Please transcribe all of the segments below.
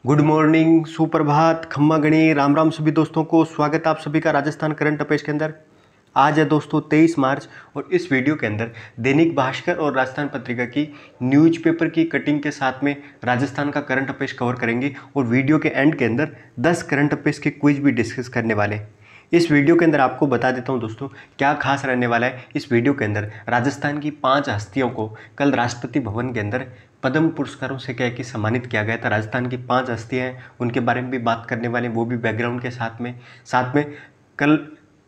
Good morning, सुप्रभात, खम्मा गणी, राम राम सभी दोस्तों को। स्वागत है आप सभी का राजस्थान करंट अफेयर्स के अंदर। आज है दोस्तों 23 मार्च और इस वीडियो के अंदर दैनिक भास्कर और राजस्थान पत्रिका की न्यूज़पेपर की कटिंग के साथ में राजस्थान का करंट अफेयर्स कवर करेंगे और वीडियो के एंड के अंदर 10 करंट अफेयर्स के क्विज भी डिस्कस करने वाले हैं। इस वीडियो के अंदर आपको बता देता हूं दोस्तों क्या खास रहने वाला है। इस वीडियो के अंदर राजस्थान की 5 हस्तियों को कल राष्ट्रपति भवन के अंदर पद्म पुरस्कारों से क्या कि सम्मानित किया गया था। राजस्थान की 5 हस्तियां हैं, उनके बारे में भी बात करने वाले हैं, वो भी बैकग्राउंड के साथ में कल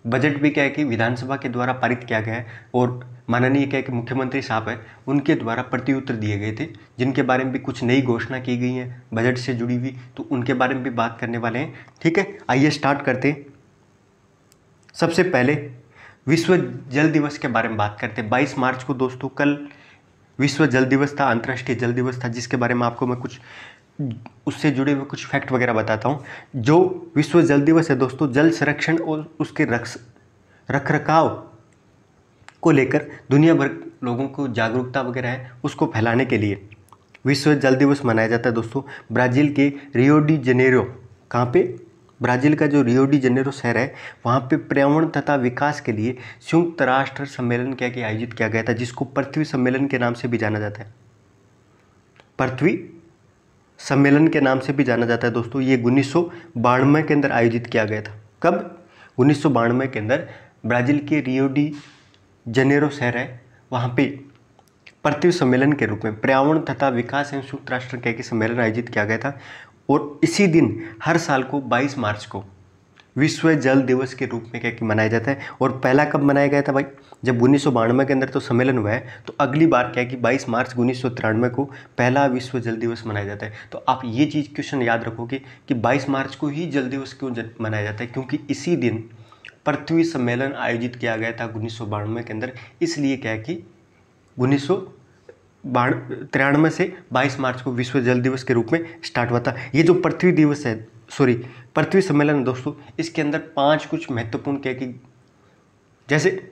बजट भी क्या है कि विधानसभा के द्वारा पारित किया गया है और माननीय क्या है कि मुख्यमंत्री साहब है उनके द्वारा प्रत्युत्तर दिए गए थे, जिनके बारे में भी कुछ नई घोषणा की गई है बजट से जुड़ी हुई, तो उनके बारे में भी बात करने वाले हैं। ठीक है, आइए स्टार्ट करते हैं। सबसे पहले विश्व जल दिवस के बारे में बात करते हैं। 22 मार्च को दोस्तों कल विश्व जल दिवस था, अंतर्राष्ट्रीय जल दिवस था, जिसके बारे में आपको मैं कुछ उससे जुड़े हुए कुछ फैक्ट वगैरह बताता हूँ। जो विश्व जल दिवस है दोस्तों, जल संरक्षण और उसके रख रखाव को लेकर दुनिया भर लोगों को जागरूकता वगैरह है उसको फैलाने के लिए विश्व जल दिवस मनाया जाता है दोस्तों। ब्राज़ील के रियो डी जनेरो, कहाँ पे? ब्राज़ील का जो रियो डी जनेरो शहर है वहाँ पे पर्यावरण तथा विकास के लिए संयुक्त राष्ट्र सम्मेलन क्या कि आयोजित किया गया था, जिसको पृथ्वी सम्मेलन के नाम से भी जाना जाता है। पृथ्वी सम्मेलन के नाम से भी जाना जाता है दोस्तों। ये 1992 के अंदर आयोजित किया गया था। कब? 1992 के अंदर ब्राज़ील के रियो डी जनेरो शहर है वहाँ पे पृथ्वी सम्मेलन के रूप में पर्यावरण तथा विकास एवं संयुक्त राष्ट्र के सम्मेलन आयोजित किया गया था। और इसी दिन हर साल को 22 मार्च को विश्व जल दिवस के रूप में क्या कि मनाया जाता है। और पहला कब मनाया गया था भाई? जब 1992 के अंदर तो सम्मेलन हुआ है, तो अगली बार क्या कि 22 मार्च 1993 को पहला विश्व जल दिवस मनाया जाता है। तो आप ये चीज़ क्वेश्चन याद रखोगे कि 22 मार्च को ही जल दिवस क्यों मनाया जाता है, क्योंकि इसी दिन पृथ्वी सम्मेलन आयोजित किया गया था 1992 के अंदर। इसलिए क्या है कि 1993 से 22 मार्च को विश्व जल दिवस के रूप में स्टार्ट हुआ था। ये जो पृथ्वी सम्मेलन है दोस्तों, इसके अंदर 5 कुछ महत्वपूर्ण क्या कि जैसे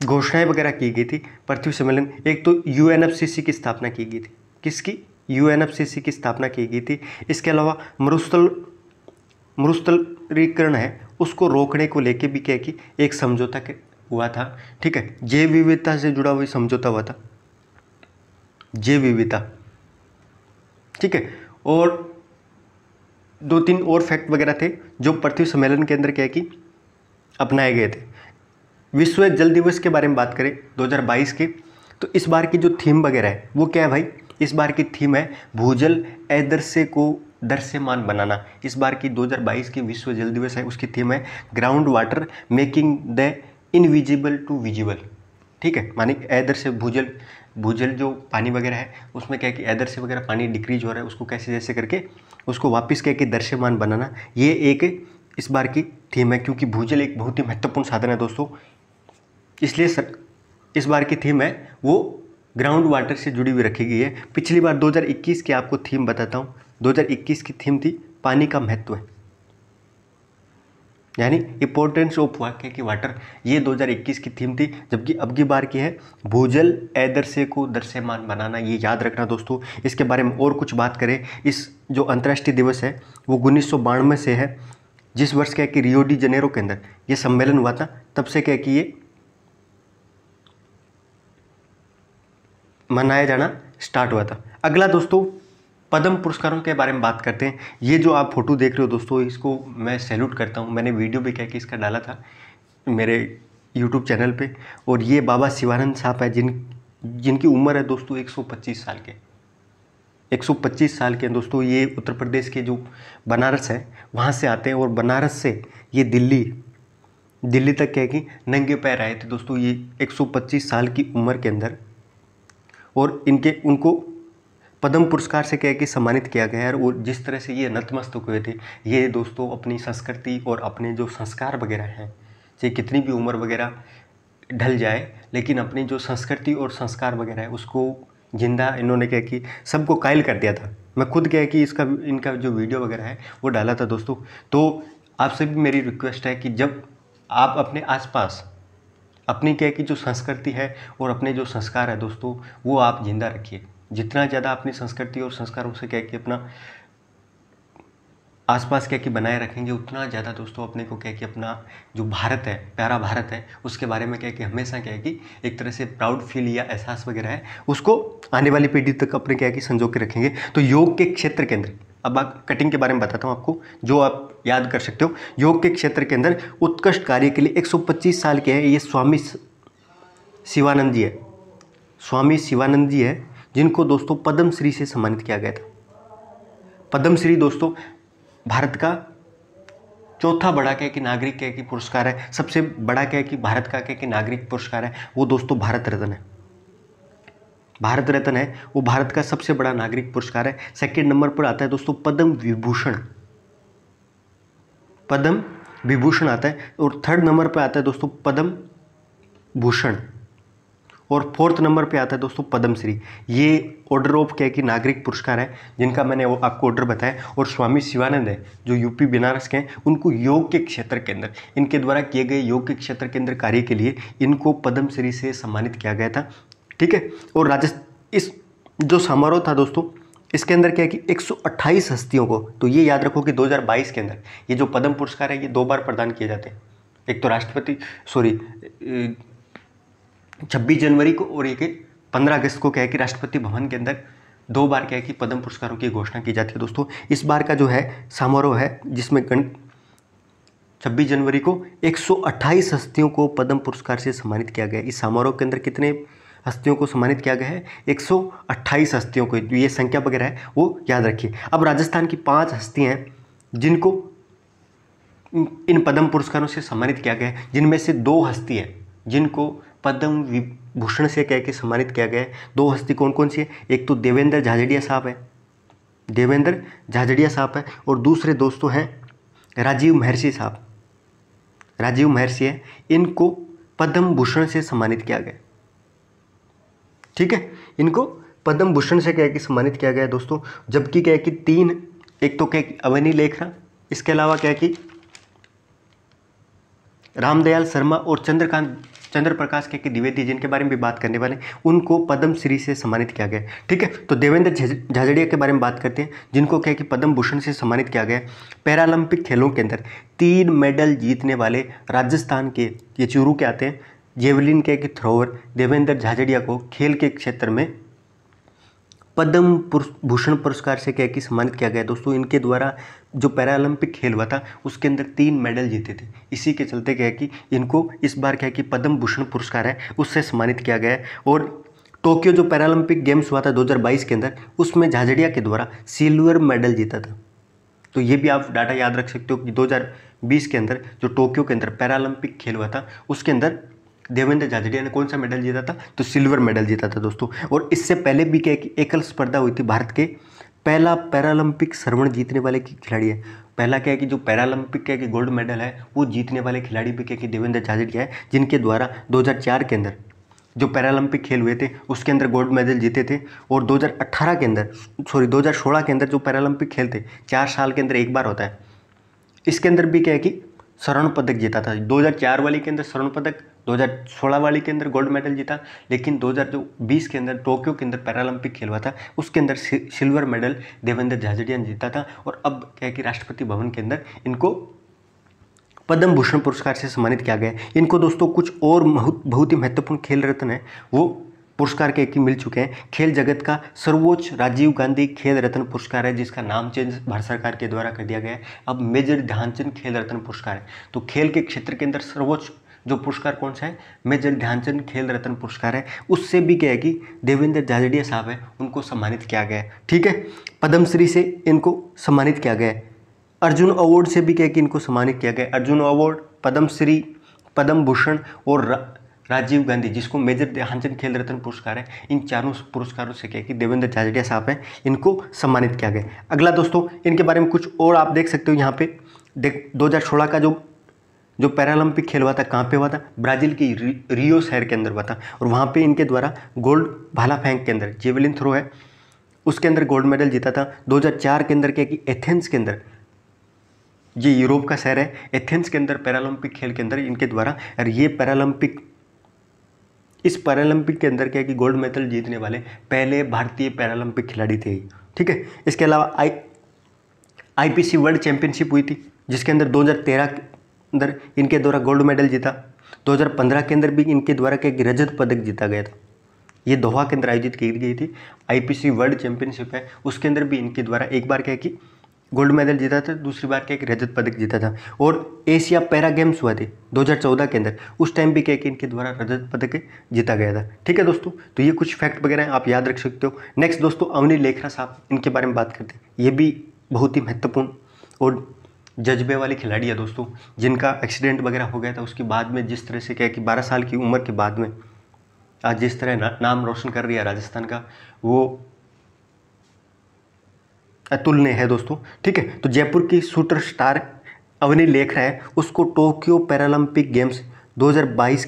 घोषणाएं वगैरह की गई थी पृथ्वी सम्मेलन। एक तो यूएनएफसीसी की स्थापना की गई थी। किसकी? यूएनएफसीसी की स्थापना की गई थी। इसके अलावा मरुस्थलीकरण है उसको रोकने को लेके भी क्या कि एक समझौता हुआ था। ठीक है, जैव विविधता से जुड़ा हुआ समझौता हुआ था, जैव विविधता। ठीक है, और 2-3 और फैक्ट वगैरह थे जो पृथ्वी सम्मेलन के अंदर क्या है कि अपनाए गए थे। विश्व जल दिवस के बारे में बात करें 2022 के, तो इस बार की जो थीम वगैरह है वो क्या है भाई? इस बार की थीम है भूजल आदर्श को दृश्यमान बनाना। इस बार की 2022 की विश्व जल दिवस है, उसकी थीम है ground water making the invisible to visible. ठीक है, मानी आदर्श भूजल जो पानी वगैरह है उसमें क्या है कि आदर्श वगैरह पानी डिक्रीज हो रहा है, उसको कैसे जैसे करके उसको वापस क्या कि दृश्यमान बनाना, ये एक इस बार की थीम है। क्योंकि भूजल एक बहुत ही महत्वपूर्ण साधन है दोस्तों, इसलिए इस बार की थीम है वो ग्राउंड वाटर से जुड़ी हुई रखी गई है। पिछली बार 2021 की आपको थीम बताता हूँ। 2021 की थीम थी पानी का महत्व, यानी इंपॉर्टेंस ऑफ वाटर, ये 2021 की थीम थी। जबकि अब की बार की है भूजल आदर्श को दृश्यमान बनाना। ये याद रखना दोस्तों। इसके बारे में और कुछ बात करें, इस जो अंतर्राष्ट्रीय दिवस है वो 1992 से है, जिस वर्ष क्या कि रियो डी जनेरो के अंदर ये सम्मेलन हुआ था, तब से क्या कि ये मनाया जाना स्टार्ट हुआ था। अगला दोस्तों पद्म पुरस्कारों के बारे में बात करते हैं। ये जो आप फोटो देख रहे हो दोस्तों, इसको मैं सैल्यूट करता हूँ। मैंने वीडियो भी क्या कि इसका डाला था मेरे यूट्यूब चैनल पे। और ये बाबा शिवानंद साहब है जिनकी उम्र है दोस्तों 125 साल के। 125 साल के दोस्तों। ये उत्तर प्रदेश के जो बनारस है वहाँ से आते हैं और बनारस से ये दिल्ली तक क्या कि नंगे पैर आए थे दोस्तों, ये 125 साल की उम्र के अंदर। और उनको पद्म पुरस्कार से क्या कि सम्मानित किया गया है। और जिस तरह से ये नतमस्तक हुए थे, ये दोस्तों अपनी संस्कृति और अपने जो संस्कार वगैरह हैं, चाहे कितनी भी उम्र वगैरह ढल जाए, लेकिन अपनी जो संस्कृति और संस्कार वगैरह है उसको जिंदा इन्होंने क्या कि सबको कायल कर दिया था। मैं खुद क्या कि इनका जो वीडियो वगैरह है वो डाला था दोस्तों। तो आपसे भी मेरी रिक्वेस्ट है कि जब आप अपने आसपास अपनी क्या कि जो संस्कृति है और अपने जो संस्कार है दोस्तों, वो आप जिंदा रखिए। जितना ज़्यादा अपनी संस्कृति और संस्कारों से क्या कि अपना आसपास क्या कि बनाए रखेंगे, उतना ज़्यादा दोस्तों अपने को क्या है कि अपना जो भारत है, प्यारा भारत है, उसके बारे में क्या है कि हमेशा क्या है कि एक तरह से प्राउड फील या एहसास वगैरह है, उसको आने वाली पीढ़ी तक अपने क्या है कि संजो के रखेंगे। तो योग के क्षेत्र के अंदर, अब आप कटिंग के बारे में बताता हूँ आपको, जो आप याद कर सकते हो। योग के क्षेत्र के अंदर उत्कृष्ट कार्य के लिए 125 साल के हैं ये स्वामी शिवानंद जी है। स्वामी शिवानंद जी है, जिनको दोस्तों पद्मश्री से सम्मानित किया गया था। पद्मश्री दोस्तों भारत का चौथा बड़ा क्या है कि नागरिक क्या है कि पुरस्कार है। सबसे बड़ा क्या है कि भारत का क्या है कि नागरिक पुरस्कार है, वो दोस्तों भारत रत्न है। भारत रत्न है वो भारत का सबसे बड़ा नागरिक पुरस्कार है। सेकंड नंबर पर आता है दोस्तों पद्म विभूषण, पद्म विभूषण आता है। और थर्ड नंबर पर आता है दोस्तों पद्म भूषण, और फोर्थ नंबर पे आता है दोस्तों पद्मश्री। ये ऑर्डर ऑफ क्या है कि नागरिक पुरस्कार है, जिनका मैंने वो आपको ऑर्डर बताया। और स्वामी शिवानंद है जो यूपी बनारस के हैं, उनको योग के क्षेत्र के अंदर, इनके द्वारा किए गए योग के क्षेत्र के अंदर कार्य के लिए इनको पद्मश्री से सम्मानित किया गया था। ठीक है। और इस जो समारोह था दोस्तों, इसके अंदर क्या है कि 128 हस्तियों को, तो ये याद रखो कि 2022 के अंदर ये जो पद्म पुरस्कार है ये 2 बार प्रदान किए जाते हैं। एक तो 26 जनवरी को, और एक 15 अगस्त को क्या है कि राष्ट्रपति भवन के अंदर 2 बार क्या है कि पद्म पुरस्कारों की घोषणा की जाती है दोस्तों। इस बार का जो है समारोह है, जिसमें 26 जनवरी को 128 हस्तियों को पद्म पुरस्कार से सम्मानित किया गया। इस समारोह के अंदर कितने हस्तियों को सम्मानित किया गया है? 128 हस्तियों को। ये संख्या वगैरह है वो याद रखिए। अब राजस्थान की 5 हस्तियाँ हैं जिनको इन पद्म पुरस्कारों से सम्मानित किया गया है, जिनमें से 2 हस्ती हैं जिनको पद्म विभूषण से कह के सम्मानित किया गया है। 2 हस्ती कौन कौन सी है? एक तो देवेंद्र झाझड़िया साहब है, देवेंद्र झाझड़िया साहब है, और दूसरे दोस्तों हैं राजीव महर्षि साहब, राजीव महर्षि है। इनको पद्म भूषण से सम्मानित किया गया। ठीक है, इनको पद्म भूषण से क्या है कि सम्मानित किया गया दोस्तों। जबकि क्या है कि 3, एक तो क्या है कि अवनी लेखरा, इसके अलावा क्या है कि रामदयाल शर्मा और चंद्र प्रकाश के द्विवेदी, जिनके बारे में भी बात करने वाले, उनको पद्मश्री से सम्मानित किया गया। ठीक है। तो देवेंद्र झाझड़िया के बारे में बात करते हैं, जिनको क्या है कि पद्म भूषण से सम्मानित किया गया। पैरालंपिक खेलों के अंदर 3 मेडल जीतने वाले राजस्थान के, ये चूरू के आते हैं, जेवलिन के थ्रोअर देवेंद्र झाझड़िया को खेल के क्षेत्र में पद्म भूषण पुरस्कार से क्या कि सम्मानित किया गया दोस्तों। इनके द्वारा जो पैरालंपिक खेल हुआ था उसके अंदर 3 मेडल जीते थे। इसी के चलते क्या है कि इनको इस बार क्या है कि पद्म भूषण पुरस्कार है उससे सम्मानित किया गया है। और टोक्यो जो पैरालंपिक गेम्स हुआ था 2022 के अंदर, उसमें झाझड़िया के द्वारा सिल्वर मेडल जीता था। तो ये भी आप डाटा याद रख सकते हो कि 2020 के अंदर जो टोक्यो के अंदर पैरालंपिक खेल हुआ था उसके अंदर देवेंद्र झाझड़िया ने कौन सा मेडल जीता था? तो सिल्वर मेडल जीता था दोस्तों। और इससे पहले भी क्या है कि एकल स्पर्धा हुई थी, भारत के पहला पैरालंपिक स्वर्ण जीतने वाले खिलाड़ी है। पहला क्या है कि जो पैरालंपिक क्या है कि गोल्ड मेडल है वो जीतने वाले खिलाड़ी भी क्या है कि देवेंद्र झाझड़िया है, जिनके द्वारा 2004 के अंदर जो पैरालंपिक खेल हुए थे उसके अंदर गोल्ड मेडल जीते थे। और 2018 के अंदर, 2016 के अंदर जो पैरालंपिक खेल थे 4 साल के अंदर एक बार होता है, इसके अंदर भी क्या है कि स्वर्ण पदक जीता था। 2004 वाली के अंदर स्वर्ण पदक, 2016 वाली के अंदर गोल्ड मेडल जीता, लेकिन 2020 के अंदर टोक्यो के अंदर पैरालंपिक खेल हुआ था उसके अंदर सिल्वर मेडल देवेंद्र झाझड़िया ने जीता था। और अब क्या है कि राष्ट्रपति भवन के अंदर इनको पद्म भूषण पुरस्कार से सम्मानित किया गया है। इनको दोस्तों कुछ और बहुत ही महत्वपूर्ण खेल रत्न है वो पुरस्कार के एक ही मिल चुके हैं। खेल जगत का सर्वोच्च राजीव गांधी खेल रत्न पुरस्कार है, जिसका नाम चेंज भारत सरकार के द्वारा कर दिया गया है, अब मेजर ध्यानचंद खेल रत्न पुरस्कार है। तो खेल के क्षेत्र के अंदर सर्वोच्च जो पुरस्कार कौन सा है? मेजर ध्यानचंद खेल रत्न पुरस्कार है। उससे भी क्या है कि देवेंद्र झाझड़िया साहब है उनको सम्मानित किया गया है। ठीक है। पद्मश्री से इनको सम्मानित किया गया है। अर्जुन अवार्ड से भी क्या है कि इनको सम्मानित किया गया है। अर्जुन अवार्ड, पद्मश्री, पद्म भूषण और राजीव गांधी, जिसको मेजर ध्यानचंद खेल रत्न पुरस्कार है, इन चारों पुरस्कारों से क्या है कि देवेंद्र झाझड़िया साहब हैं इनको सम्मानित किया गया। अगला दोस्तों इनके बारे में कुछ और आप देख सकते हो यहाँ पे। 2016 का जो पैरालंपिक खेल हुआ था कहाँ पे हुआ था? ब्राज़ील की रियो शहर के अंदर हुआ था। और वहाँ पे इनके द्वारा गोल्ड भाला फेंक के अंदर, जेवलिन थ्रो है उसके अंदर गोल्ड मेडल जीता था। 2004 के अंदर क्या कि एथेंस के अंदर, ये यूरोप का शहर है, एथेंस के अंदर पैरालंपिक खेल के अंदर इनके द्वारा, और ये इस पैरालंपिक के अंदर क्या है कि गोल्ड मेडल जीतने वाले पहले भारतीय पैरालंपिक खिलाड़ी थे। ठीक है। इसके अलावा आईपीसी वर्ल्ड चैंपियनशिप हुई थी जिसके अंदर 2013 के अंदर इनके द्वारा गोल्ड मेडल जीता। 2015 के अंदर भी इनके द्वारा एक रजत पदक जीता गया था। ये दोहा के अंदर आयोजित की गई थी आईपीसी वर्ल्ड चैंपियनशिप है, उसके अंदर भी इनके द्वारा एक बार क्या कि गोल्ड मेडल जीता था, दूसरी बार क्या कि रजत पदक जीता था। और एशिया पैरा गेम्स हुआ थे 2014 के अंदर, उस टाइम भी क्या कि इनके द्वारा रजत पदक जीता गया था। ठीक है दोस्तों, तो ये कुछ फैक्ट वगैरह आप याद रख सकते हो। नेक्स्ट दोस्तों अवनी लेखरा साहब, इनके बारे में बात करते हैं। ये भी बहुत ही महत्वपूर्ण और जज्बे वाले खिलाड़ी है दोस्तों, जिनका एक्सीडेंट वगैरह हो गया था, उसके बाद में जिस तरह से क्या कि 12 साल की उम्र के बाद में आज जिस तरह नाम रोशन कर रही है राजस्थान का, वो अतुलनीय है दोस्तों। ठीक है, तो जयपुर की शूटर स्टार अवनी लेखरा है, उसको टोक्यो पैरालंपिक गेम्स 2020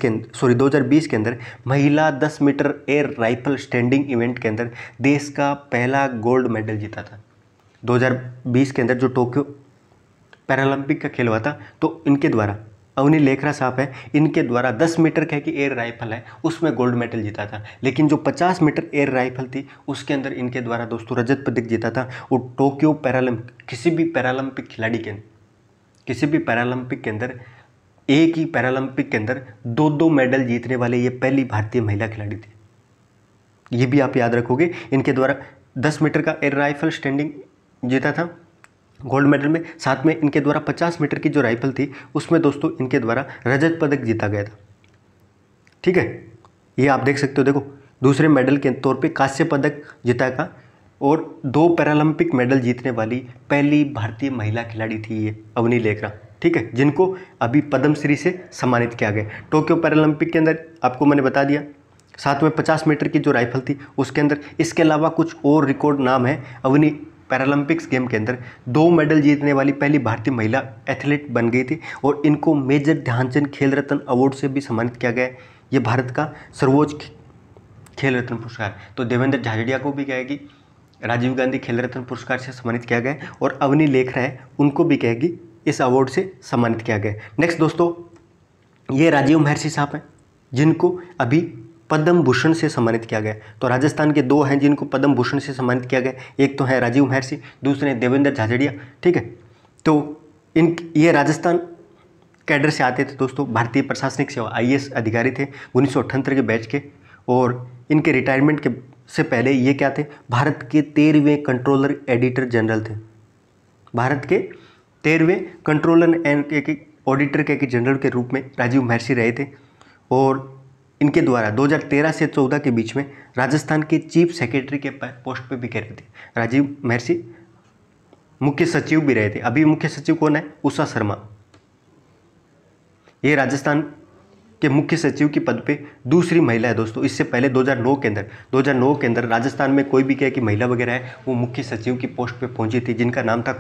के अंदर महिला 10 metre air rifle standing event के अंदर देश का पहला गोल्ड मेडल जीता था। 2020 के अंदर जो टोक्यो पैरालंपिक का खेल हुआ था, तो इनके द्वारा अवनी लेखरा साहब है, इनके द्वारा 10 मीटर क्या कि एयर राइफल है, उसमें गोल्ड मेडल जीता था। लेकिन जो 50 मीटर एयर राइफल थी उसके अंदर इनके द्वारा दोस्तों रजत पदक जीता था। और टोक्यो पैरालंपिक, किसी भी पैरालंपिक खिलाड़ी के किसी भी पैरालंपिक के अंदर, एक ही पैरालंपिक के अंदर 2-2 मेडल जीतने वाले ये पहली भारतीय महिला खिलाड़ी थी। ये भी आप याद रखोगे, इनके द्वारा 10 मीटर का एयर राइफल स्टैंडिंग जीता था गोल्ड मेडल में, साथ में इनके द्वारा 50 मीटर की जो राइफल थी उसमें दोस्तों इनके द्वारा रजत पदक जीता गया था। ठीक है, ये आप देख सकते हो। देखो, दूसरे मेडल के तौर पे कांस्य पदक जीता था और 2 पैरालंपिक मेडल जीतने वाली पहली भारतीय महिला खिलाड़ी थी ये अवनी लेखरा। ठीक है, जिनको अभी पद्मश्री से सम्मानित किया गया। टोक्यो पैरालंपिक के अंदर आपको मैंने बता दिया, साथ में 50 मीटर की जो राइफल थी उसके अंदर। इसके अलावा कुछ और रिकॉर्ड नाम है। अवनी पैरालंपिक्स गेम के अंदर 2 मेडल जीतने वाली पहली भारतीय महिला एथलीट बन गई थी और इनको मेजर ध्यानचंद खेल रत्न अवार्ड से भी सम्मानित किया गया है। ये भारत का सर्वोच्च खेल रत्न पुरस्कार। तो देवेंद्र झाझड़िया को भी क्या है कि राजीव गांधी खेल रत्न पुरस्कार से सम्मानित किया गया है, और अवनी लेखरा है उनको भी क्या है कि इस अवार्ड से सम्मानित किया गया है। नेक्स्ट दोस्तों, ये राजीव महर्षि साहब हैं, जिनको अभी पद्म भूषण से सम्मानित किया गया। तो राजस्थान के 2 हैं जिनको पद्म भूषण से सम्मानित किया गया, एक तो है राजीव महर्षि, दूसरे हैं देवेंद्र झाझड़िया। ठीक है, तो ये राजस्थान कैडर से आते थे दोस्तों, भारतीय प्रशासनिक सेवा IAS अधिकारी थे 1978 के बैच के। और इनके रिटायरमेंट के से पहले ये क्या थे, भारत के 13वें कंट्रोलर एडिटर जनरल थे। भारत के 13वें कंट्रोलर एंड ऑडिटर के जनरल के रूप में राजीव महर्षि रहे थे। और इनके द्वारा 2013 से 14 के बीच में राजस्थान के चीफ सेक्रेटरी के पोस्ट पे भी कह रहे थे राजीव महर्षि। मुख्य सचिव भी रहे थे। अभी मुख्य सचिव कौन है, उषा शर्मा। ये राजस्थान के मुख्य सचिव की पद पे दूसरी महिला है दोस्तों। इससे पहले 2009 के अंदर राजस्थान में कोई भी क्या कि महिला वगैरह है वो मुख्य सचिव की पोस्ट पे पहुंची थी, जिनका नाम था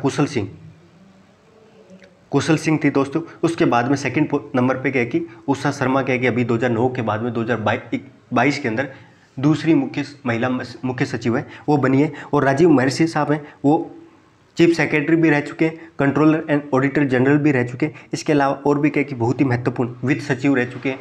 कुशल सिंह थी दोस्तों। उसके बाद में सेकंड नंबर पे क्या कि उषा शर्मा क्या कि अभी 2009 के बाद में 2022 के अंदर दूसरी महिला मुख्य सचिव है वो बनी है। और राजीव महर्षि साहब हैं, वो चीफ सेक्रेटरी भी रह चुके हैं, कंट्रोलर एंड ऑडिटर जनरल भी रह चुके हैं। इसके अलावा और भी क्या कि बहुत ही महत्वपूर्ण वित्त सचिव रह चुके हैं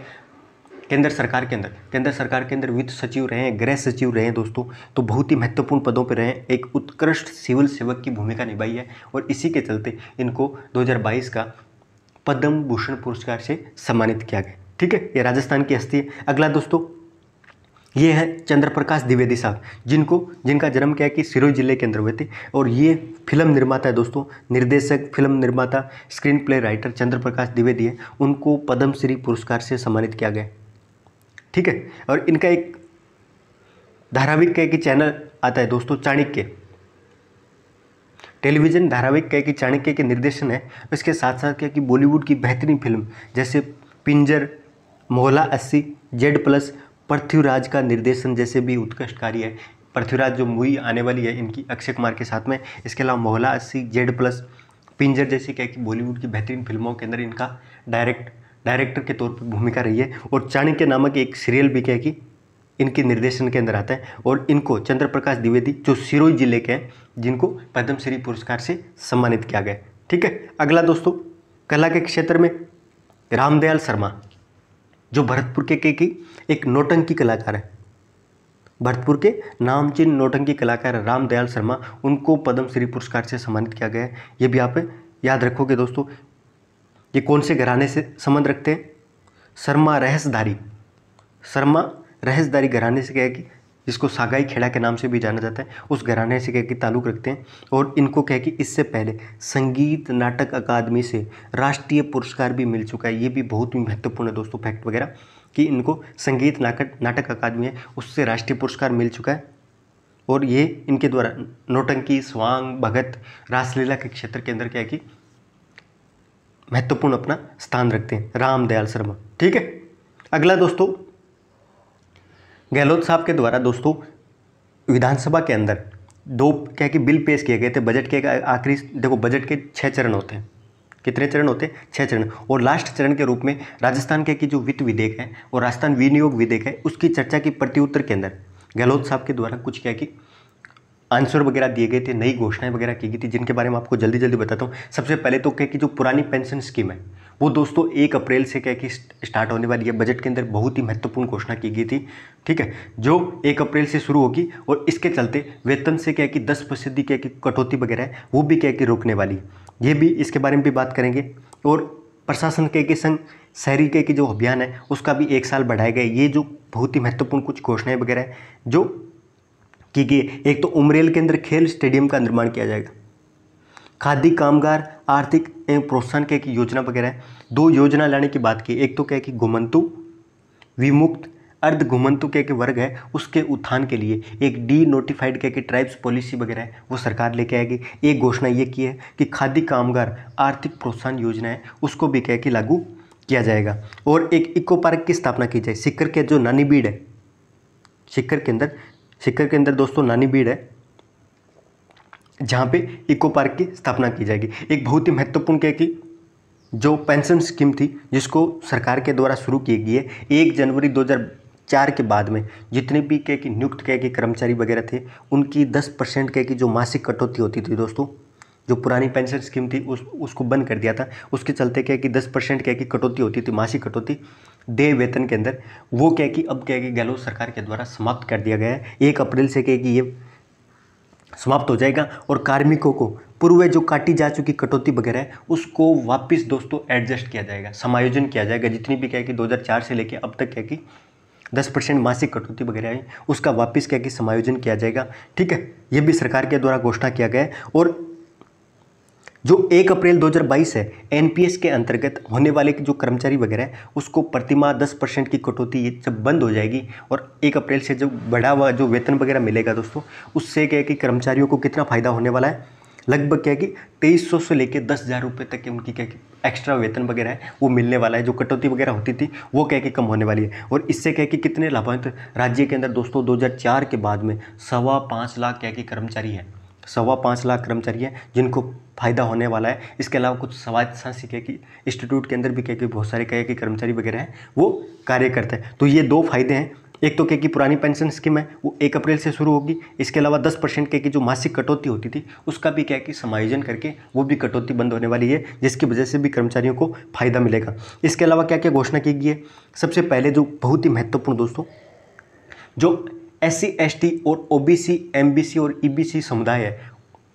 केंद्र सरकार के अंदर वित्त सचिव रहे हैं, गृह सचिव रहे हैं दोस्तों। तो बहुत ही महत्वपूर्ण पदों पर रहे हैं, एक उत्कृष्ट सिविल सेवक की भूमिका निभाई है। और इसी के चलते इनको 2022 का पद्म भूषण पुरस्कार से सम्मानित किया गया। ठीक है, ये राजस्थान की हस्ती है। अगला दोस्तों ये है चंद्र प्रकाश द्विवेदी साहब, जिनका जन्म क्या है कि सिरोही जिले के अंदर हुए थे। और ये फिल्म निर्माता है दोस्तों, निर्देशक, फिल्म निर्माता, स्क्रीन प्ले राइटर चंद्र प्रकाश द्विवेदी है। उनको पद्मश्री पुरस्कार से सम्मानित किया गया। ठीक है, और इनका एक धारावाहिक क्या कि चैनल आता है दोस्तों, चाणक्य टेलीविजन धारावाहिक क्या कि चाणक्य के निर्देशन है। इसके साथ साथ क्या कि बॉलीवुड की बेहतरीन फिल्म जैसे पिंजर, मोहल्ला 80, Z+, पृथ्वीराज का निर्देशन जैसे भी उत्कृष्ट कार्य है। पृथ्वीराज जो मूवी आने वाली है इनकी अक्षय कुमार के साथ में, इसके अलावा मोहल्ला 80, Z+, पिंजर जैसी क्या कि बॉलीवुड की बेहतरीन फिल्मों के अंदर इनका डायरेक्टर के तौर पर भूमिका रही है। और चाणक्य नामक एक सीरियल भी क्या कि इनके निर्देशन के अंदर आता है। और इनको चंद्र प्रकाश द्विवेदी जो सिरोही जिले के हैं, जिनको पद्मश्री पुरस्कार से सम्मानित किया गया। ठीक है, अगला दोस्तों कला के क्षेत्र में रामदयाल शर्मा, जो भरतपुर के की एक नौटंकी कलाकार है। भरतपुर के नामचीन नौटंकी कलाकार रामदयाल शर्मा, उनको पद्मश्री पुरस्कार से सम्मानित किया गया है। ये भी आप याद रखोगे दोस्तों। ये कौन से घराने से संबंध रखते हैं? शर्मा रहसदारी घराने से क्या है कि जिसको सागाई खेड़ा के नाम से भी जाना जाता है, उस घराने से क्या कि ताल्लुक़ रखते हैं। और इनको क्या कि इससे पहले संगीत नाटक अकादमी से राष्ट्रीय पुरस्कार भी मिल चुका है। ये भी बहुत ही महत्वपूर्ण है दोस्तों फैक्ट वगैरह, कि इनको संगीत नाटक अकादमी है उससे राष्ट्रीय पुरस्कार मिल चुका है। और ये इनके द्वारा नौटंकी, स्वांग, भगत, रासलीला के क्षेत्र के अंदर क्या है कि महत्वपूर्ण अपना स्थान रखते हैं, रामदयाल शर्मा। ठीक है। अगला दोस्तों, गहलोत साहब के द्वारा दोस्तों विधानसभा के अंदर दो क्या कि बिल पेश किए गए थे। बजट के आखिरी, देखो बजट के 6 चरण होते हैं। कितने चरण होते हैं? 6 चरण। और लास्ट चरण के रूप में राजस्थान के की जो वित्त विधेयक है और राजस्थान विनियोग विधेयक है, उसकी चर्चा की प्रत्युत्तर के अंदर गहलोत साहब के द्वारा कुछ क्या कि आंसर वगैरह दिए गए थे, नई घोषणाएं वगैरह की गई थी, जिनके बारे में आपको जल्दी जल्दी बताता हूँ। सबसे पहले तो क्या कि जो पुरानी पेंशन स्कीम है वो दोस्तों 1 अप्रैल से क्या कि स्टार्ट होने वाली है। बजट के अंदर बहुत ही महत्वपूर्ण घोषणा की गई थी। ठीक है, जो 1 अप्रैल से शुरू होगी और इसके चलते वेतन से क्या कि 10% क्या कि कटौती वगैरह है वो भी क्या कि रोकने वाली है। ये भी इसके बारे में भी बात करेंगे। और प्रशासन के संग शहरी के जो अभियान है उसका भी 1 साल बढ़ाया गया। ये जो बहुत ही महत्वपूर्ण कुछ घोषणाएं वगैरह है जो की गई। एक तो उमरेल के अंदर खेल स्टेडियम का निर्माण किया जाएगा। खादी कामगार आर्थिक एवं प्रोत्साहन की योजना वगैरह है। 2 योजना लाने की बात की। एक तो क्या कि घुमंतु विमुक्त अर्ध घुमंतु के वर्ग है उसके उत्थान के लिए एक डी नोटिफाइड के ट्राइब्स पॉलिसी वगैरह है वो सरकार लेके आएगी। एक घोषणा ये की है कि खादी कामगार आर्थिक प्रोत्साहन योजना है उसको भी क्या कि लागू किया जाएगा। और एक इको पार्क की स्थापना की जाए। सिक्कर के जो नानी बीड़ है, सिक्कर के अंदर दोस्तों नानी बीड़ है जहाँ पे इको पार्क की स्थापना की जाएगी। एक बहुत ही महत्वपूर्ण क्या कि जो पेंशन स्कीम थी जिसको सरकार के द्वारा शुरू की गई है 1 जनवरी 2004 के बाद में जितने भी क्या कि नियुक्त क्या कि कर्मचारी वगैरह थे उनकी 10% क्या कि जो मासिक कटौती होती थी दोस्तों, जो पुरानी पेंशन स्कीम थी उसको बंद कर दिया था। उसके चलते क्या कि 10% क्या कि कटौती होती थी, मासिक कटौती देय वेतन के अंदर, वो क्या कि अब क्या कि गहलोत सरकार के द्वारा समाप्त कर दिया गया है। 1 अप्रैल से क्या कि ये समाप्त हो जाएगा। और कार्मिकों को पूर्व जो काटी जा चुकी कटौती वगैरह है उसको वापस दोस्तों एडजस्ट किया जाएगा, समायोजन किया जाएगा। जितनी भी क्या कि 2004 से लेकर अब तक क्या कि 10% मासिक कटौती वगैरह है उसका वापस क्या कि समायोजन किया जाएगा। ठीक है, ये भी सरकार के द्वारा घोषणा किया गया है। और जो 1 अप्रैल 2022 है एनपीएस के अंतर्गत होने वाले जो कर्मचारी वगैरह है उसको प्रतिमाह 10% की कटौती ये जब बंद हो जाएगी और 1 अप्रैल से जो बढ़ा हुआ जो वेतन वगैरह मिलेगा दोस्तों, उससे क्या है कि कर्मचारियों को कितना फ़ायदा होने वाला है, लगभग क्या है कि 2300 से लेकर 10,000 रुपये तक की उनकी क्या कि एक्स्ट्रा वेतन वगैरह है वो मिलने वाला है। जो कटौती वगैरह होती थी वो क्या कि कम होने वाली है। और इससे क्या कि कितने लाभान्वित राज्य के अंदर दोस्तों 2004 के बाद में 5.25 लाख क्या कि कर्मचारी हैं, 5.25 लाख कर्मचारी हैं जिनको फ़ायदा होने वाला है। इसके अलावा कुछ समाज शासी कि इंस्टीट्यूट के अंदर भी क्या कि बहुत सारे क्या कि कर्मचारी वगैरह हैं वो कार्य करते हैं। तो ये 2 फायदे हैं। एक तो क्या कि पुरानी पेंशन स्कीम है वो 1 अप्रैल से शुरू होगी। इसके अलावा 10% क्या कि जो मासिक कटौती होती थी उसका भी क्या कि समायोजन करके वो भी कटौती बंद होने वाली है, जिसकी वजह से भी कर्मचारियों को फ़ायदा मिलेगा। इसके अलावा क्या क्या घोषणा की गई है? सबसे पहले जो बहुत ही महत्वपूर्ण दोस्तों, जो SC ST और OBC MBC और EBC समुदाय है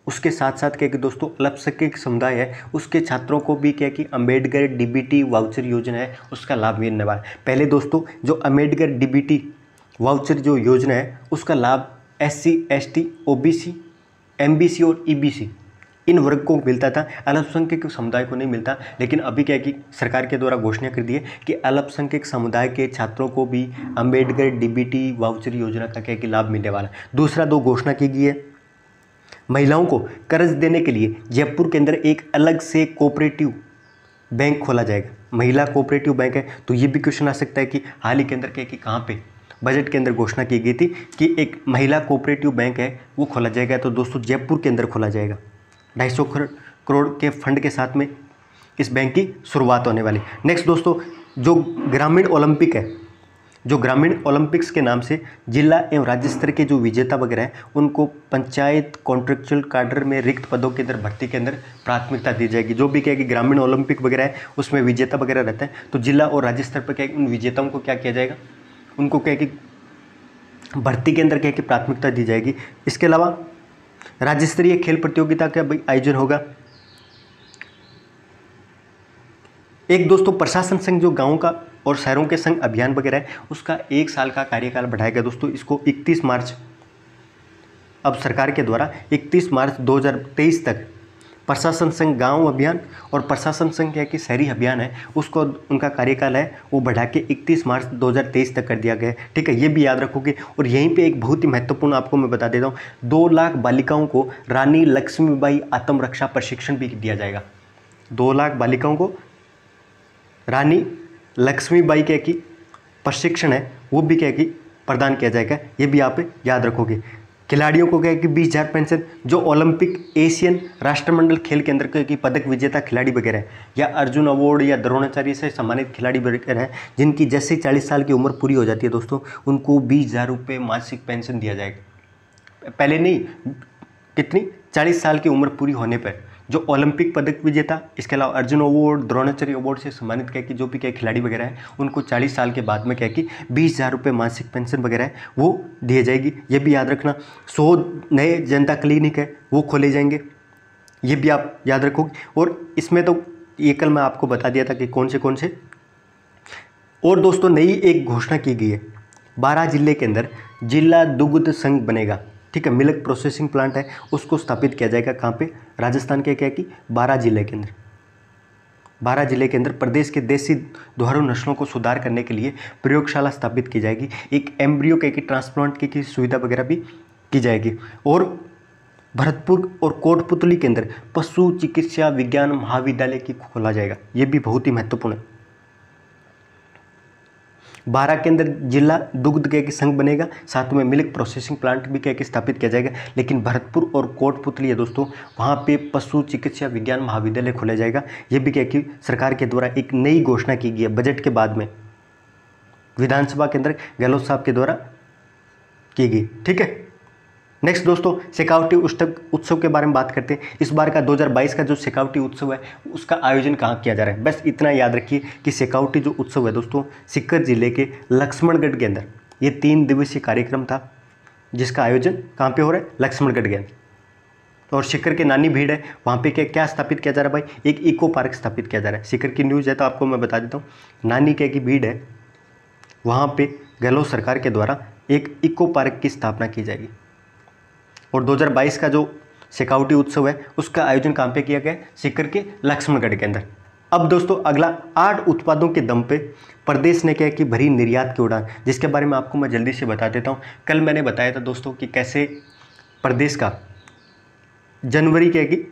उसके साथ साथ क्या कि दोस्तों अल्पसंख्यक समुदाय है उसके छात्रों को भी क्या कि अम्बेडकर DBT वाउचर योजना है उसका लाभ मिलने वाला है। पहले दोस्तों जो अम्बेडकर DBT वाउचर जो योजना है उसका लाभ SC ST OBC MBC और EBC इन वर्ग को मिलता था, अल्पसंख्यक समुदाय को नहीं मिलता। लेकिन अभी क्या है कि सरकार के द्वारा घोषणा कर दी है कि अल्पसंख्यक समुदाय के छात्रों को भी अम्बेडकर DBT वाउचर योजना का क्या कि लाभ मिलने वाला है। दूसरा 2 घोषणा की गई है, महिलाओं को कर्ज देने के लिए जयपुर के अंदर एक अलग से कोऑपरेटिव बैंक खोला जाएगा। महिला कोऑपरेटिव बैंक है तो ये भी क्वेश्चन आ सकता है कि हाल ही के अंदर क्या कि कहाँ पे बजट के अंदर घोषणा की गई थी कि एक महिला कोऑपरेटिव बैंक है वो खोला जाएगा। तो दोस्तों जयपुर के अंदर खोला जाएगा। 250 करोड़ के फंड के साथ में इस बैंक की शुरुआत होने वाली। नेक्स्ट दोस्तों, जो ग्रामीण ओलंपिक है, जो ग्रामीण ओलंपिक्स के नाम से जिला एवं राज्य स्तर के जो विजेता वगैरह हैं उनको पंचायत कॉन्ट्रेक्चुअल काडर में रिक्त पदों के अंदर भर्ती के अंदर प्राथमिकता दी जाएगी। जो भी क्या कि ग्रामीण ओलंपिक वगैरह है उसमें विजेता वगैरह रहता है तो जिला और राज्य स्तर पर क्या उन विजेताओं को क्या किया जाएगा, उनको क्या कि भर्ती के अंदर क्या कि प्राथमिकता दी जाएगी। इसके अलावा राज्य स्तरीय खेल प्रतियोगिता का भी आयोजन होगा। एक दोस्तों प्रशासन संघ जो गाँव का और शहरों के संघ अभियान वगैरह है, उसका 1 साल का कार्यकाल बढ़ाया गया दोस्तों। इसको 31 मार्च, अब सरकार के द्वारा 31 मार्च 2023 तक प्रशासन संघ गांव अभियान और प्रशासन संघ क्या कि शहरी अभियान है, उसको उनका कार्यकाल है वो बढ़ा के 31 मार्च 2023 तक कर दिया गया है। ठीक है, ये भी याद रखोगे। और यहीं पे एक बहुत ही महत्वपूर्ण आपको मैं बता देता हूँ, 2 लाख बालिकाओं को रानी लक्ष्मीबाई आत्मरक्षा प्रशिक्षण भी दिया जाएगा। 2 लाख बालिकाओं को रानी लक्ष्मीबाई क्या कि प्रशिक्षण है वो भी क्या कि प्रदान किया जाएगा। ये भी आप याद रखोगे। खिलाड़ियों को क्या है कि 20,000 पेंशन, जो ओलंपिक, एशियन, राष्ट्रमंडल खेल के अंदर के पदक विजेता खिलाड़ी वगैरह हैं, या अर्जुन अवार्ड या द्रोणाचार्य से सम्मानित खिलाड़ी वगैरह हैं, जिनकी जैसे 40 साल की उम्र पूरी हो जाती है दोस्तों, उनको 20,000 रुपये मासिक पेंशन दिया जाएगा। पहले नहीं, कितनी, 40 साल की उम्र पूरी होने पर जो ओलंपिक पदक विजेता, इसके अलावा अर्जुन अवार्ड, द्रोणाचार्य अवार्ड से सम्मानित क्या कि जो भी क्या खिलाड़ी वगैरह हैं, उनको 40 साल के बाद में क्या कि 20,000 रुपये मासिक पेंशन वगैरह है वो दिए जाएगी। ये भी याद रखना। 100 नए जनता क्लिनिक है वो खोले जाएंगे, ये भी आप याद रखोगे। और इसमें तो ये कल मैं आपको बता दिया था कि कौन से। और दोस्तों नई एक घोषणा की गई है, 12 जिले के अंदर जिला दुग्ध संघ बनेगा। ठीक है, मिल्क प्रोसेसिंग प्लांट है उसको स्थापित किया जाएगा। कहाँ पे? राजस्थान के क्या कि 12 जिले के अंदर। 12 जिले के अंदर प्रदेश के देसी दुधारू नस्लों को सुधार करने के लिए प्रयोगशाला स्थापित की जाएगी। एक एम्ब्रियो के ट्रांसप्लांट की सुविधा वगैरह भी की जाएगी। और भरतपुर और कोटपुतली के अंदर पशु चिकित्सा विज्ञान महाविद्यालय की खोला जाएगा। ये भी बहुत ही महत्वपूर्ण है। 12 के अंदर जिला दुग्ध के संघ बनेगा, साथ में मिल्क प्रोसेसिंग प्लांट भी क्या कि स्थापित किया जाएगा। लेकिन भरतपुर और कोटपुतली है दोस्तों, वहाँ पे पशु चिकित्सा विज्ञान महाविद्यालय खोला जाएगा। ये भी क्या कि सरकार के द्वारा एक नई घोषणा की गई है बजट के बाद में, विधानसभा के अंदर गहलोत साहब के द्वारा की गई। ठीक है, नेक्स्ट दोस्तों शेखावटी उत्सव के बारे में बात करते हैं। इस बार का 2022 का जो शेखावटी उत्सव है उसका आयोजन कहाँ किया जा रहा है? बस इतना याद रखिए कि शेखावटी जो उत्सव है दोस्तों सीकर जिले के लक्ष्मणगढ़ के अंदर ये 3 दिवसीय कार्यक्रम था, जिसका आयोजन कहाँ पे हो रहा है? लक्ष्मणगढ़ के अंदर। और सीकर के नानी भीड़ है, वहाँ पे क्या स्थापित किया जा रहा है भाई? एक इको पार्क स्थापित किया जा रहा है। सीकर की न्यूज़ है तो आपको मैं बता देता हूँ, नानी की भीड़ है, वहाँ पे गहलोत सरकार के द्वारा एक इको पार्क की स्थापना की जाएगी। और 2022 का जो शेखावटी उत्सव है उसका आयोजन कहाँ पे किया गया है? सीकर के लक्ष्मणगढ़ के अंदर। अब दोस्तों अगला 8 उत्पादों के दम पे प्रदेश ने क्या कि भरी निर्यात की उड़ान, जिसके बारे में आपको मैं जल्दी से बता देता हूँ। कल मैंने बताया था दोस्तों कि कैसे प्रदेश का जनवरी क्या कि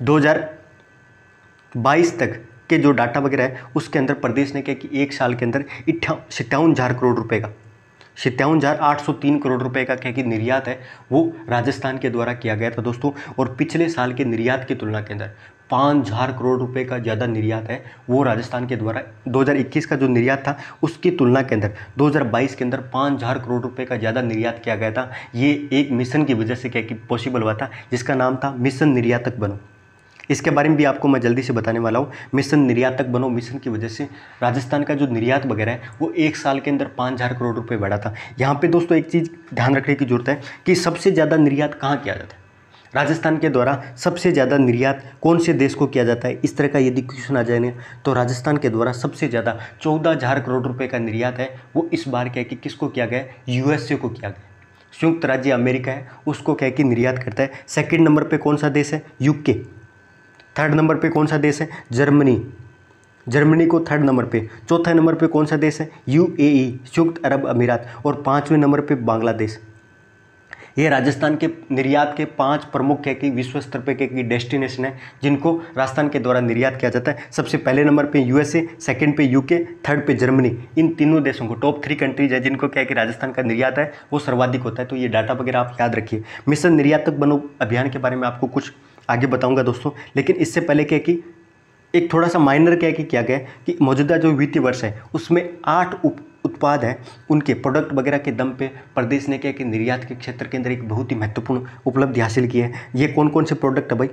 2022 तक के जो डाटा वगैरह है उसके अंदर प्रदेश ने क्या कि 1 साल के अंदर 57,000 करोड़ रुपए का 57,803 करोड़ रुपए का क्या कि निर्यात है वो राजस्थान के द्वारा किया गया था दोस्तों। और पिछले साल के निर्यात की तुलना के अंदर 5,000 करोड़ रुपए का ज़्यादा निर्यात है वो राजस्थान के द्वारा 2021 का जो निर्यात था उसकी तुलना के अंदर 2022 के अंदर 5,000 करोड़ रुपए का ज़्यादा निर्यात किया गया था। ये एक मिशन की वजह से क्या कि पॉसिबल हुआ था, जिसका नाम था मिशन निर्यातक बनो। इसके बारे में भी आपको मैं जल्दी से बताने वाला हूँ। मिशन निर्यातक बनो मिशन की वजह से राजस्थान का जो निर्यात वगैरह है वो 1 साल के अंदर 5,000 करोड़ रुपए बढ़ा था। यहाँ पे दोस्तों एक चीज़ ध्यान रखने की जरूरत है कि सबसे ज़्यादा निर्यात कहाँ किया जाता है? राजस्थान के द्वारा सबसे ज़्यादा निर्यात कौन से देश को किया जाता है? इस तरह का यदि क्वेश्चन आ जाए तो राजस्थान के द्वारा सबसे ज़्यादा 14,000 करोड़ रुपये का निर्यात है वो इस बार क्या कि किसको किया गया? USA को किया गया। संयुक्त राज्य अमेरिका है उसको क्या कि निर्यात करता है। सेकेंड नंबर पर कौन सा देश है? UK। थर्ड नंबर पे कौन सा देश है? जर्मनी को थर्ड नंबर पे। चौथा नंबर पे कौन सा देश है? UAE, संयुक्त अरब अमीरात। और 5वें नंबर पे बांग्लादेश। ये राजस्थान के निर्यात के 5 प्रमुख क्या कि विश्व स्तर पे क्या कि डेस्टिनेशन है जिनको राजस्थान के द्वारा निर्यात किया जाता है। सबसे पहले नंबर पे USA, सेकंड पे UK, थर्ड पे जर्मनी। इन तीनों देशों को टॉप 3 कंट्रीज है जिनको क्या कि राजस्थान का निर्यात है वो सर्वाधिक होता है। तो ये डाटा वगैरह आप याद रखिए। मिशन निर्यातक बनो अभियान के बारे में आपको कुछ आगे बताऊंगा दोस्तों, लेकिन इससे पहले क्या कि एक थोड़ा सा माइनर क्या कि किया गया कि मौजूदा जो वित्तीय वर्ष है उसमें 8 उत्पाद है उनके प्रोडक्ट वगैरह के दम पे प्रदेश ने क्या कि निर्यात के क्षेत्र के अंदर एक बहुत ही महत्वपूर्ण उपलब्धि हासिल की है। ये कौन कौन से प्रोडक्ट है भाई?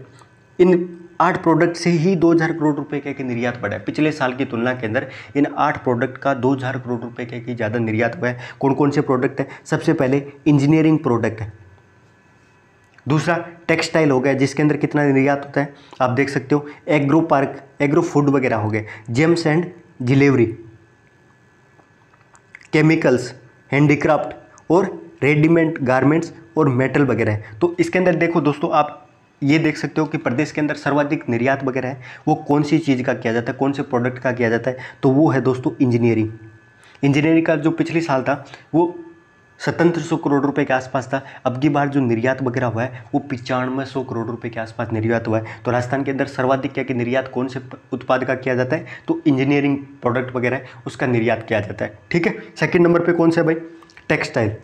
इन 8 प्रोडक्ट से ही 2000 करोड़ रुपए के निर्यात बढ़ा है। पिछले साल की तुलना के अंदर इन 8 प्रोडक्ट का 2000 करोड़ रुपए के ज़्यादा निर्यात हुआ है। कौन कौन से प्रोडक्ट है? सबसे पहले इंजीनियरिंग प्रोडक्ट है, दूसरा टेक्सटाइल हो गया जिसके अंदर कितना निर्यात होता है आप देख सकते हो, एग्रो पार्क, एग्रो फूड वगैरह हो गए, James and jewellery, chemicals, handicraft और रेडीमेड गारमेंट्स और मेटल वगैरह है। तो इसके अंदर देखो दोस्तों, आप ये देख सकते हो कि प्रदेश के अंदर सर्वाधिक निर्यात वगैरह है वो कौन सी चीज़ का किया जाता है, कौन से प्रोडक्ट का किया जाता है, तो वो है दोस्तों इंजीनियरिंग। इंजीनियरिंग का जो पिछले साल था वो 2700 करोड़ रुपए के आसपास था। अब की बार जो निर्यात वगैरह हुआ है वो 9500 करोड़ रुपए के आसपास निर्यात हुआ है। तो राजस्थान के अंदर सर्वाधिक क्या कि निर्यात कौन से उत्पाद का किया जाता है, तो इंजीनियरिंग प्रोडक्ट वगैरह है उसका निर्यात किया जाता है। ठीक है, सेकंड नंबर पे कौन सा है भाई? टेक्सटाइल।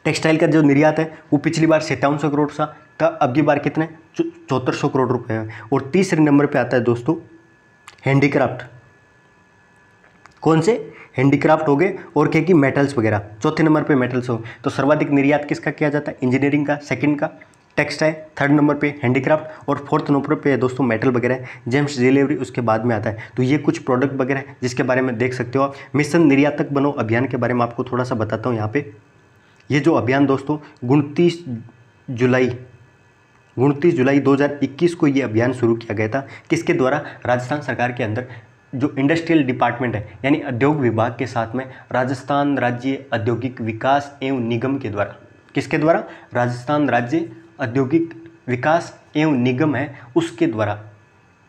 टेक्सटाइल का जो निर्यात है वो पिछली बार 5700 करोड़ था, अब की बार कितने? 7400 करोड़ रुपए है। और तीसरे नंबर पे आता है दोस्तों हैंडीक्राफ्ट। कौन से? हैंडीक्राफ्ट हो गए और क्या कि मेटल्स वगैरह। चौथे नंबर पे मेटल्स हो। तो सर्वाधिक निर्यात किसका किया जाता है? इंजीनियरिंग का, सेकंड का टेक्सटाइल, थर्ड नंबर पे हैंडीक्राफ्ट और फोर्थ नंबर पे दोस्तों मेटल वगैरह, जेम्स ज्वेलरी उसके बाद में आता है। तो ये कुछ प्रोडक्ट वगैरह है जिसके बारे में देख सकते हो आप। मिशन निर्यातक बनो अभियान के बारे में आपको थोड़ा सा बताता हूँ यहाँ पे। ये जो अभियान दोस्तों 29 जुलाई 2021 को ये अभियान शुरू किया गया था। किसके द्वारा? राजस्थान सरकार के अंदर जो इंडस्ट्रियल डिपार्टमेंट है यानी उद्योग विभाग के साथ में राजस्थान राज्य औद्योगिक विकास एवं निगम के द्वारा। किसके द्वारा? राजस्थान राज्य औद्योगिक विकास एवं निगम है उसके द्वारा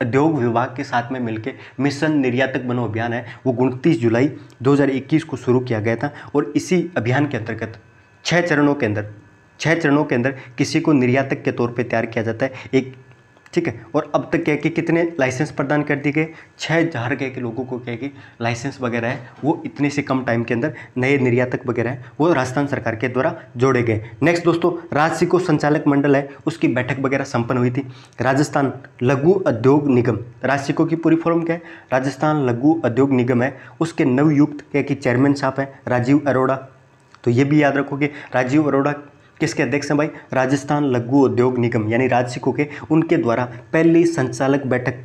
उद्योग विभाग के साथ में मिलकर मिशन निर्यातक बनो अभियान है वो 29 जुलाई 2021 को शुरू किया गया था। और इसी अभियान के अंतर्गत 6 चरणों के अंदर किसी को निर्यातक के तौर पे तैयार किया जाता है एक। ठीक है, और अब तक क्या कि कितने लाइसेंस प्रदान कर दिए गए? 6000 के लोगों को क्या कि लाइसेंस वगैरह है वो इतने से कम टाइम के अंदर नए निर्यातक वगैरह है वो राजस्थान सरकार के द्वारा जोड़े गए। नेक्स्ट दोस्तों, राजसिको संचालक मंडल है उसकी बैठक वगैरह संपन्न हुई थी। राजस्थान लघु उद्योग निगम, राजसिको की पूरी फॉर्म क्या है? राजस्थान लघु उद्योग निगम है। उसके नवयुक्त क्या कि चेयरमैन साहब है राजीव अरोड़ा। तो ये भी याद रखोगे, राजीव अरोड़ा किसके अध्यक्ष हैं भाई? राजस्थान लघु उद्योग निगम यानी राजसिको के। उनके द्वारा पहली संचालक बैठक,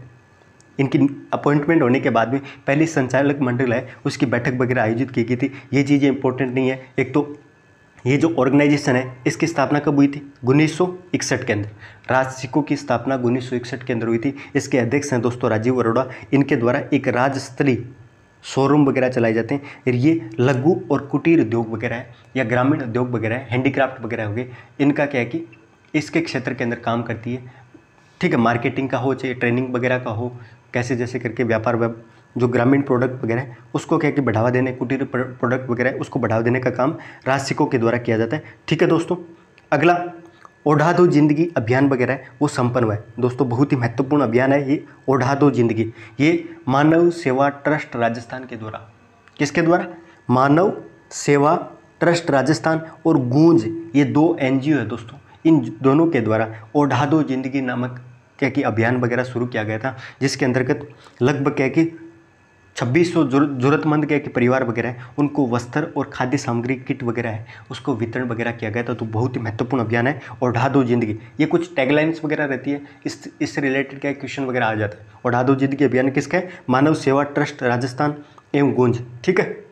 इनकी अपॉइंटमेंट होने के बाद में पहली संचालक मंडल है उसकी बैठक वगैरह आयोजित की गई थी। ये चीज़ें इंपॉर्टेंट नहीं है। एक तो ये जो ऑर्गेनाइजेशन है इसकी स्थापना कब हुई थी? 1961 के अंदर। राजसिको की स्थापना 1961 के अंदर हुई थी। इसके अध्यक्ष हैं दोस्तों राजीव अरोड़ा। इनके द्वारा एक राज्य स्तरीय शोरूम वगैरह चलाए जाते हैं। और ये लघु और कुटीर उद्योग वगैरह है या ग्रामीण उद्योग वगैरह है, हैंडीक्राफ्ट वगैरह हो गए, इनका क्या है कि इसके क्षेत्र के अंदर काम करती है। ठीक है, मार्केटिंग का हो चाहे ट्रेनिंग वगैरह का हो, कैसे जैसे करके व्यापार वेब जो ग्रामीण प्रोडक्ट वगैरह है उसको क्या कि बढ़ावा देने, कुटीर प्रोडक्ट वगैरह उसको बढ़ावा देने का काम राजसिको के द्वारा किया जाता है। ठीक है दोस्तों, अगला ओढ़ा दो जिंदगी अभियान वगैरह है वो संपन्न हुआ है। दोस्तों बहुत ही महत्वपूर्ण अभियान है ये ओढ़ा दो जिंदगी। ये मानव सेवा ट्रस्ट राजस्थान के द्वारा, किसके द्वारा? मानव सेवा ट्रस्ट राजस्थान और गूंज, ये 2 NGO है दोस्तों। इन दोनों के द्वारा ओढ़ा दो जिंदगी नामक क्या कि अभियान वगैरह शुरू किया गया था, जिसके अंतर्गत लगभग क्या कि 2600 जरूरतमंद के परिवार वगैरह है उनको वस्त्र और खाद्य सामग्री किट वगैरह है उसको वितरण वगैरह किया गया था। तो बहुत ही महत्वपूर्ण अभियान है ओढ़ा दो जिंदगी। ये कुछ टैगलाइंस वगैरह रहती है, इससे रिलेटेड क्या क्वेश्चन वगैरह आ जाता है। ओढ़ा दो जिंदगी अभियान किसका है? मानव सेवा ट्रस्ट राजस्थान एवं गूंज। ठीक है,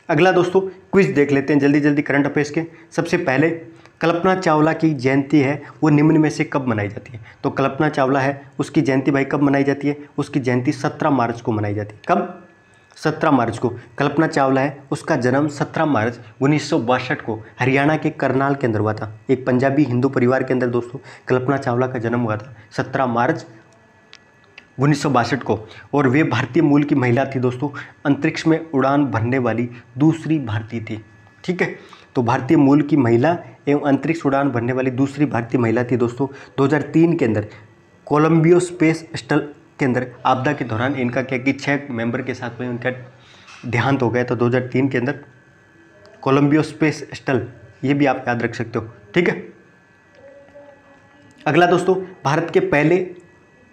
अगला दोस्तों क्विज देख लेते हैं जल्दी जल्दी करंट अफेयर्स के। सबसे पहले कल्पना चावला की जयंती है वो निम्न में से कब मनाई जाती है? तो कल्पना चावला है उसकी जयंती भाई कब मनाई जाती है? उसकी जयंती 17 मार्च को मनाई जाती है। कब? 17 मार्च को। कल्पना चावला है उसका जन्म 17 मार्च 1962 को हरियाणा के करनाल के अंदर हुआ था। एक पंजाबी हिंदू परिवार के अंदर दोस्तों कल्पना चावला का जन्म हुआ था 17 मार्च 1962 को। और वे भारतीय मूल की महिला थी दोस्तों, अंतरिक्ष में उड़ान भरने वाली दूसरी भारतीय थी। ठीक है, तो भारतीय मूल की महिला एवं अंतरिक्ष उड़ान भरने वाली दूसरी भारतीय महिला थी दोस्तों। 2003 के अंदर कोलंबियो स्पेस शटल के अंदर आपदा के दौरान इनका क्या कि 6 मेंबर के साथ में उनका देहांत हो गया। तो 2003 के अंदर कोलंबियो स्पेस शटल, ये भी आप याद रख सकते हो। ठीक है, अगला दोस्तों भारत के पहले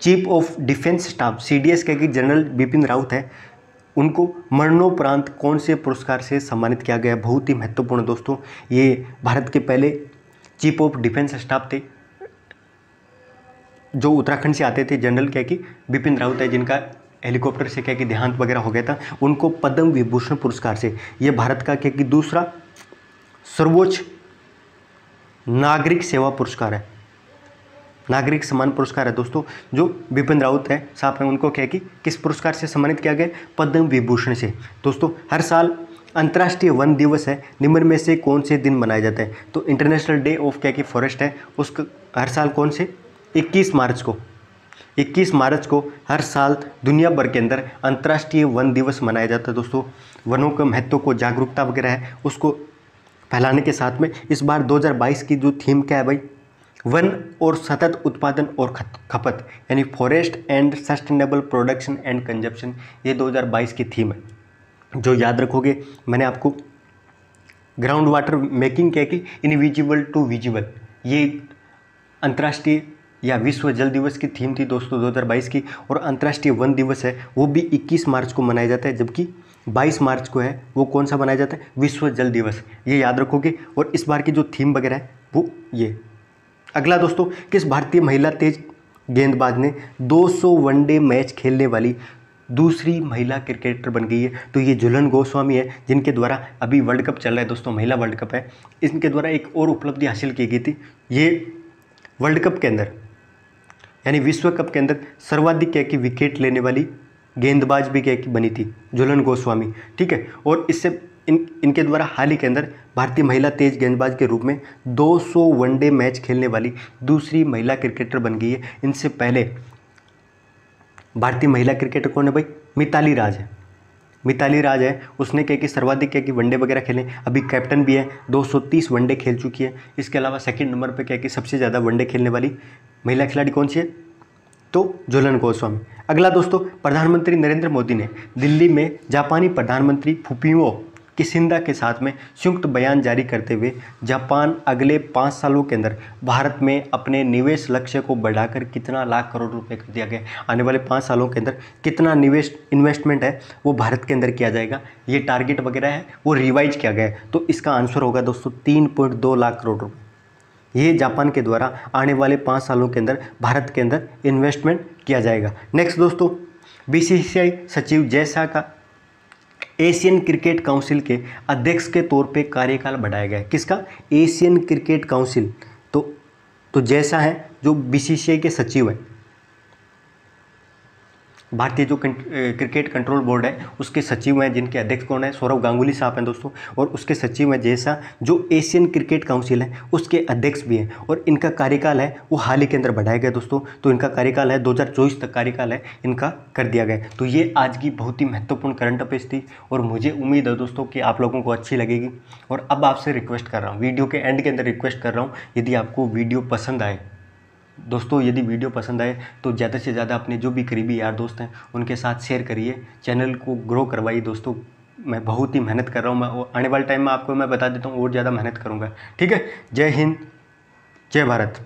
chief of defence staff CDS के जनरल बिपिन रावत है, उनको मरणोपरांत कौन से पुरस्कार से सम्मानित किया गया? बहुत ही महत्वपूर्ण दोस्तों, ये भारत के पहले चीफ ऑफ डिफेंस स्टाफ थे जो उत्तराखंड से आते थे जनरल क्या कि बिपिन रावत है, जिनका हेलीकॉप्टर से क्या कि देहांत वगैरह हो गया था, उनको पद्म विभूषण पुरस्कार से, ये भारत का क्या कि दूसरा सर्वोच्च नागरिक सेवा पुरस्कार है, नागरिक सम्मान पुरस्कार है दोस्तों। जो बिपिन रावत है साहब हैं, उनको क्या कि किस पुरस्कार से सम्मानित किया गया? पद्म विभूषण से। दोस्तों हर साल अंतर्राष्ट्रीय वन दिवस है, निम्न में से कौन से दिन मनाया जाता है? तो इंटरनेशनल डे ऑफ क्या कि फॉरेस्ट है, उसका हर साल कौन से? 21 मार्च को, 21 मार्च को हर साल दुनिया भर के अंदर अंतर्राष्ट्रीय वन दिवस मनाया जाता है दोस्तों। वनों के महत्व को, जागरूकता वगैरह है उसको फैलाने के साथ में इस बार 2022 की जो थीम क्या है भाई? वन और सतत उत्पादन और खपत, यानी forest and sustainable production and consumption, ये 2022 की थीम है। जो याद रखोगे, मैंने आपको ग्राउंड वाटर मेकिंग क्या कि इनविजिबल टू विजिबल, ये अंतर्राष्ट्रीय या विश्व जल दिवस की थीम थी दोस्तों 2022 की। और अंतर्राष्ट्रीय वन दिवस है वो भी 21 मार्च को मनाया जाता है, जबकि 22 मार्च को है वो कौन सा मनाया जाता है? विश्व जल दिवस, ये याद रखोगे। और इस बार की जो थीम वगैरह है वो ये। अगला दोस्तों, किस भारतीय महिला तेज गेंदबाज ने 200 वनडे मैच खेलने वाली दूसरी महिला क्रिकेटर बन गई है? तो ये झूलन गोस्वामी है, जिनके द्वारा अभी वर्ल्ड कप चल रहा है दोस्तों, महिला वर्ल्ड कप है, इनके द्वारा एक और उपलब्धि हासिल की गई थी। ये वर्ल्ड कप के अंदर यानी विश्व कप के अंदर सर्वाधिक क्या कि विकेट लेने वाली गेंदबाज भी क्या कि बनी थी, झूलन गोस्वामी, ठीक है। और इससे इनके द्वारा हाल ही के अंदर भारतीय महिला तेज गेंदबाज के रूप में 200 वनडे मैच खेलने वाली दूसरी महिला क्रिकेटर बन गई है। इनसे पहले भारतीय महिला क्रिकेटर कौन है भाई? मिताली राज है, मिताली राज है, उसने क्या कि सर्वाधिक क्या कि वनडे वगैरह खेले, अभी कैप्टन भी है, 230 वनडे खेल चुकी है। इसके अलावा सेकंड नंबर पे क्या कि सबसे ज़्यादा वनडे खेलने वाली महिला खिलाड़ी कौन सी है? तो झूलन गोस्वामी। अगला दोस्तों, प्रधानमंत्री नरेंद्र मोदी ने दिल्ली में जापानी प्रधानमंत्री फुमियो किशिदा के साथ में संयुक्त बयान जारी करते हुए जापान अगले 5 सालों के अंदर भारत में अपने निवेश लक्ष्य को बढ़ाकर कितना लाख करोड़ रुपए कर दिया गया, आने वाले 5 सालों के अंदर कितना इन्वेस्टमेंट है वो भारत के अंदर किया जाएगा, ये टारगेट वगैरह है वो रिवाइज किया गया है। तो इसका आंसर होगा दोस्तों 3.2 लाख करोड़ रुपये। ये जापान के द्वारा आने वाले 5 सालों के अंदर भारत के अंदर इन्वेस्टमेंट किया जाएगा। नेक्स्ट दोस्तों, बीसीसीआई सचिव जय शाह का एशियन क्रिकेट काउंसिल के अध्यक्ष के तौर पे कार्यकाल बढ़ाया गया है। किसका? Asian cricket council. तो जैसा है जो बीसीसीआई के सचिव हैं, भारतीय जो क्रिकेट कंट्रोल बोर्ड है उसके सचिव हैं, जिनके अध्यक्ष कौन है? सौरव गांगुली साहब हैं दोस्तों। और उसके सचिव हैं जैसा जो एशियन क्रिकेट काउंसिल है उसके अध्यक्ष भी हैं। और इनका कार्यकाल है वो हाल ही के अंदर बढ़ाया गया दोस्तों। तो इनका कार्यकाल है 2024 तक कार्यकाल है इनका कर दिया गया। तो ये आज की बहुत ही महत्वपूर्ण करंट अफेयर्स थी और मुझे उम्मीद है दोस्तों कि आप लोगों को अच्छी लगेगी। और अब आपसे रिक्वेस्ट कर रहा हूँ, वीडियो के एंड के अंदर रिक्वेस्ट कर रहा हूँ, यदि आपको वीडियो पसंद आए दोस्तों, यदि वीडियो पसंद आए तो ज़्यादा से ज़्यादा अपने जो भी करीबी यार दोस्त हैं उनके साथ शेयर करिए, चैनल को ग्रो करवाइए दोस्तों। मैं बहुत ही मेहनत कर रहा हूँ, मैं आने वाले टाइम में आपको मैं बता देता हूँ और ज़्यादा मेहनत करूँगा, ठीक है। जय हिंद, जय भारत।